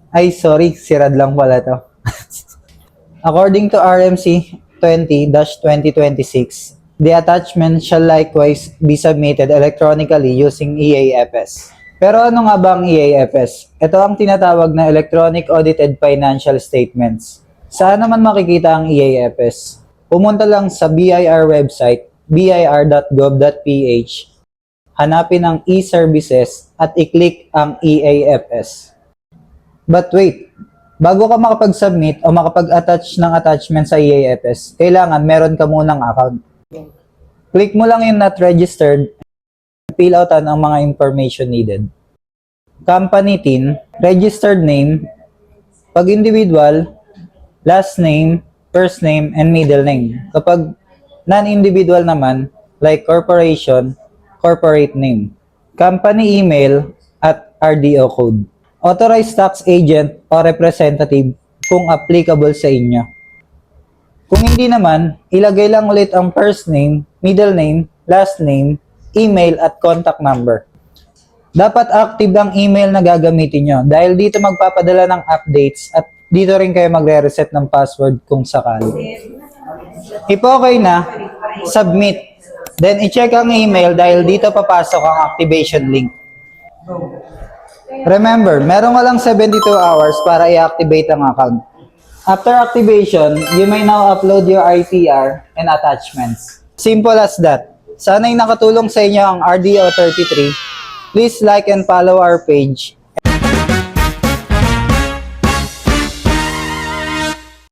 Ay, sorry, sirad lang pala to. According to RMC 20-2026, the attachment shall likewise be submitted electronically using EAFS. Pero ano nga ba ang EAFS? Ito ang tinatawag na Electronic Audited Financial Statements. Saan naman makikita ang EAFS? Pumunta lang sa BIR website, bir.gov.ph, hanapin ang e-services at i-click ang EAFS. But wait, bago ka makapag-submit o makapag-attach ng attachment sa EAFS, kailangan meron ka munang account. Click mo lang yung not registered, fill outan ang mga information needed. Company TIN, registered name, pag individual, last name, first name, and middle name. Kapag non-individual naman, like corporation, corporate name. Company email at RDO code. Authorized tax agent o representative kung applicable sa inyo. Kung hindi naman, ilagay lang ulit ang first name, middle name, last name, email at contact number. Dapat active ang email na gagamitin nyo dahil dito magpapadala ng updates at dito rin kayo magre-reset ng password kung sakali. If okay na, submit. Then i-check ang email dahil dito papasok ang activation link. Remember, meron ka lang 72 hours para i-activate ang account. After activation, you may now upload your ITR and attachments. Simple as that. Sana'y nakatulong sa inyo ang RDO 33. Please like and follow our page